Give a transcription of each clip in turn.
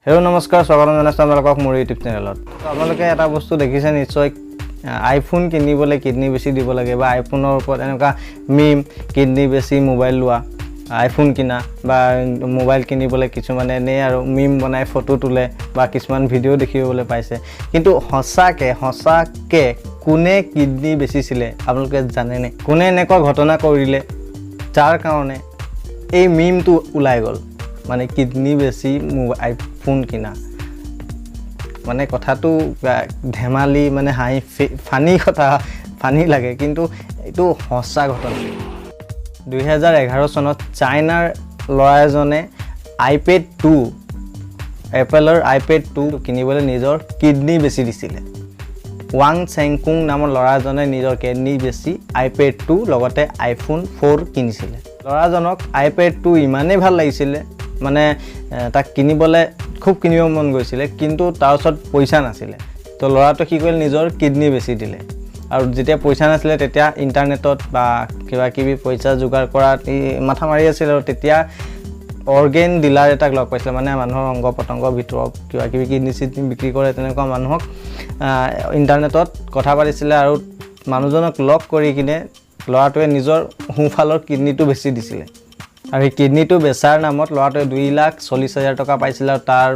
Hello' নমস্কাৰ স্বাগতম জনাইছোঁ আপোনালোকক মোৰ ইউটিউব চেনেলত। আপোনালোকে এটা বস্তু দেখিছে নিশ্চয়, আইফোন কিনিবলৈ কিডনি বেছি দিব লাগে বা আইফোনৰ ওপৰত এনেকুৱা মিম কিডনি বেছি মোবাইল লোৱা, আইফোন কিনা বা মোবাইল কিনিবলৈ কিছুমানে এনেই আৰু মিম বনাই ফটো তোলে বা কিছুমান ভিডিঅ' দেখিবলৈ পাইছে। কিন্তু সঁচাকৈ কোনে কিডনি বেচিছিলে আপোনালোকে জানেনে? কোনে এনেকুৱা ঘটনা কৰিলে যাৰ কাৰণে এই মিমটো ওলাই গ'ল, মানে কিডনি বেছি আইফোন কিনা? মানে কথাটো ধেমালি, মানে ফানি লাগে, কিন্তু এইটো সঁচা ঘটনা। 2011 চনত চাইনাৰ ল'ৰা এজনে iPad 2, এপলৰ iPad 2 কিনিবলৈ নিজৰ কিডনি বেছি দিছিলে। ৱাং চেংকুং নামৰ ল'ৰা এজনে নিজৰ কিডনি বেছি iPad 2 লগতে iPhone 4 কিনিছিলে। ল'ৰাজনক iPad 2 ইমানেই ভাল লাগিছিলে, মানে তাক কিনিবলৈ খুব কিনিব মন গৈছিলে, কিন্তু তাৰ ওচৰত পইচা নাছিলে। তো ল'ৰাটো কি কৰিলে, নিজৰ কিডনি বেছি দিলে। আৰু যেতিয়া পইচা নাছিলে তেতিয়া ইণ্টাৰনেটত বা কিবা কিবি পইচা যোগাৰ কৰাত মাথা মাৰি আছিল। আৰু তেতিয়া অৰ্গেন ডিলাৰ এটাক লগ পাইছিলে, মানে মানুহৰ অংগ পতংগৰ ভিতৰত কিবা কিবি কিডনি চিডনি বিক্ৰী কৰে, তেনেকুৱা মানুহক ইণ্টাৰনেটত কথা পাতিছিলে। আৰু মানুহজনক লগ কৰি কিনে ল'ৰাটোৱে নিজৰ সোঁফালৰ কিডনিটো বেছি দিছিলে। আৰু সেই কিডনিটো বেচাৰ নামত ল'ৰাটোৱে 2,40,000 টকা পাইছিলে। আৰু তাৰ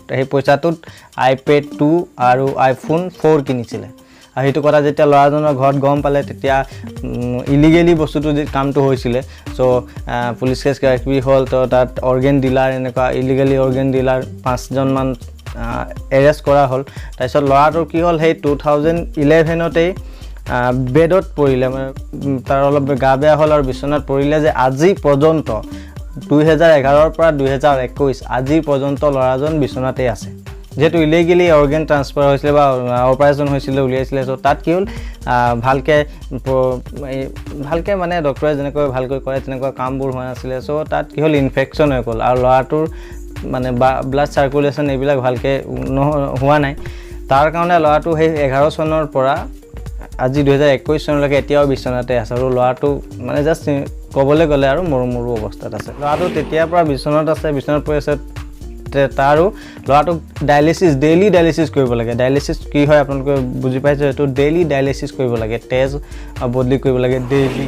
সেই পইচাটোত iPad 2 আৰু iPhone 4 কিনিছিলে। আৰু সেইটো কথা যেতিয়া ল'ৰাজনৰ ঘৰত গম পালে, তেতিয়া ইলিগেলি বস্তুটো কামটো হৈছিলে। চ' পুলিচ কেছ কিবা কিবি হ'ল। তো তাত অৰ্গেন ডিলাৰ, এনেকুৱা ইলিগেলি অৰ্গেন ডিলাৰ 5জনমান এৰেষ্ট কৰা হ'ল। তাৰপিছত ল'ৰাটোৰ কি হ'ল, সেই 2011তেই বেডত পৰিলে, মানে তাৰ অলপ গা বেয়া হ'ল আৰু বিচনাত পৰিলে, যে আজি পৰ্যন্ত 2011ৰ পৰা 2021 আজি পৰ্যন্ত ল'ৰাজন বিচনাতেই আছে। যিহেতু ইলিগেলি অৰ্গেন ট্ৰান্সফাৰ হৈছিলে বা অপাৰেশ্যন হৈছিলে, উলিয়াইছিলে। চ' তাত কি হ'ল, ভালকৈ মানে ডক্টৰে যেনেকৈ ভালকৈ কৰে তেনেকুৱা কামবোৰ হোৱা নাছিলে। চ' তাত কি হ'ল, ইনফেকশ্যন হৈ গ'ল। আৰু ল'ৰাটোৰ মানে ব্লাড চাৰ্কুলেশ্যন এইবিলাক ভালকৈ হোৱা নাই। তাৰ কাৰণে ল'ৰাটো সেই 11 চনৰ পৰা আজি 2021 চনলৈকে এতিয়াও বিচনাতে আছে। আৰু ল'ৰাটো মানে জাষ্ট ক'বলৈ গ'লে আৰু মৰো অৱস্থাত আছে। ল'ৰাটো তেতিয়াৰ পৰা বিচনাত আছে, বিচনাত পৰি আছে। তাৰো ল'ৰাটোক ডেইলি ডায়েলিচিছ কৰিব লাগে। ডায়েলিচিছ কি হয় আপোনালোকে বুজি পাইছে, এইটো ডেইলি ডায়েলিচিছ কৰিব লাগে, তেজ বদলি কৰিব লাগে ডেইলি।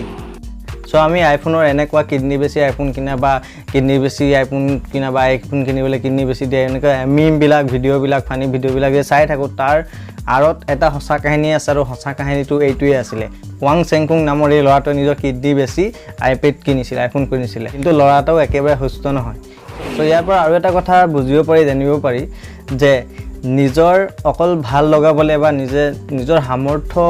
চ' আমি আইফোনৰ এনেকুৱা কিডনি বেছি আইফোন কিনা বা কিডনি বেছি আইফোন কিনা বা আইফোন কিনিবলৈ কিডনি বেছি দিয়ে, এনেকুৱা মিমবিলাক ভিডিঅ'বিলাক ফানি ভিডিঅ'বিলাক যে চাই থাকোঁ, তাৰ আঁৰত এটা সঁচা কাহিনী আছে। আৰু সঁচা কাহিনীটো এইটোৱে আছিলে, ৱাং চেংকুং নামৰ এই ল'ৰাটোৱে নিজৰ কিডনি বেছি iPad কিনিছিলে, আইফোন কিনিছিলে। কিন্তু ল'ৰাটোও একেবাৰে সুস্থ নহয়। চ' ইয়াৰ পৰা আৰু এটা কথা বুজিব পাৰি, জানিব পাৰি, যে নিজৰ অকল ভাল লগাবলৈ বা নিজৰ সামৰ্থ্য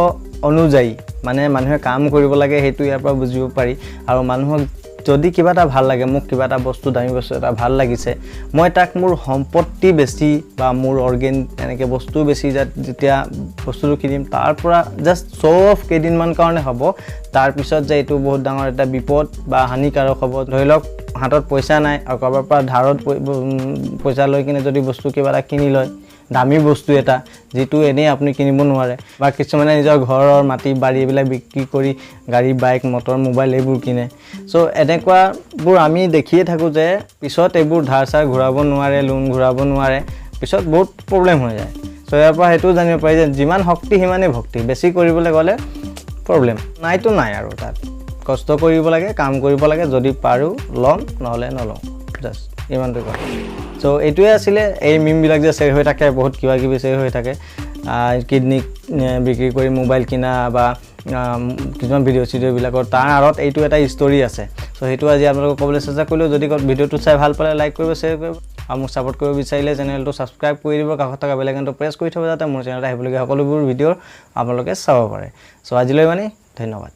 অনুযায়ী মানে মানুহে কাম কৰিব লাগে, সেইটো ইয়াৰ পৰা বুজিব পাৰি। আৰু মানুহক যদি কিবা এটা ভাল লাগে, মোক কিবা এটা বস্তু, দামী বস্তু এটা ভাল লাগিছে, মই তাক মোৰ সম্পত্তি বেছি বা মোৰ অৰ্গেন এনেকৈ বস্তু বেছি যেতিয়া বস্তুটো কিনিম, তাৰ পৰা জাষ্ট শ্ব' অফ কেইদিনমান কাৰণে হ'ব, তাৰপিছত যে এইটো বহুত ডাঙৰ এটা বিপদ বা হানিকাৰক হ'ব। ধৰি লওক হাতত পইচা নাই আৰু কাৰোবাৰ পৰা ধাৰত পইচা লৈ কিনে যদি বস্তু কিবা এটা কিনি লয়, দামী বস্তু এটা যিটো এনেই আপুনি কিনিব নোৱাৰে, বা কিছুমানে নিজৰ ঘৰৰ মাটি বাৰী এইবিলাক বিক্ৰী কৰি গাড়ী বাইক মটৰ মোবাইল এইবোৰ কিনে। চ' এনেকুৱাবোৰ আমি দেখিয়ে থাকোঁ, যে পিছত এইবোৰ ধাৰ চাৰ ঘূৰাব নোৱাৰে, লোন ঘূৰাব নোৱাৰে, পিছত বহুত প্ৰব্লেম হৈ যায়। চ' ইয়াৰ পৰা সেইটোও জানিব পাৰি যে যিমান শক্তি সিমানেই ভক্তি। বেছি কৰিবলৈ গ'লে প্ৰব্লেম নাইতো নাই, আৰু তাত কষ্ট কৰিব লাগে, কাম কৰিব লাগে, যদি পাৰোঁ ল'ম, নহ'লে নলওঁ, জাষ্ট ইমানটো কথা। চ' এইটোৱে আছিলে। এই মিমবিলাক যে শ্বেয়াৰ হৈ থাকে, বহুত কিবা কিবি শ্বেয়াৰ হৈ থাকে, কিডনি বিক্ৰী কৰি মোবাইল কিনা বা কিছুমান ভিডিঅ' চিডিঅ'বিলাকৰ, তাৰ আঁৰত এইটো এটা ষ্টৰি আছে। চ' সেইটো আজি আপোনালোকক ক'বলৈ চেষ্টা কৰিলোঁ। যদি ভিডিঅ'টো চাই ভাল পালে লাইক কৰিব, শ্বেয়াৰ কৰিব, আৰু মোক ছাপোৰ্ট কৰিব বিচাৰিলে চেনেলটো ছাবস্ক্ৰাইব কৰি দিব, কাষত থকা বেল আইকনটো প্ৰেছ কৰি থ'ব, যাতে মোৰ চেনেলত আহিবলগীয়া সকলোবোৰ ভিডিঅ' আপোনালোকে চাব পাৰে। চ' আজিলৈ মানে ধন্যবাদ।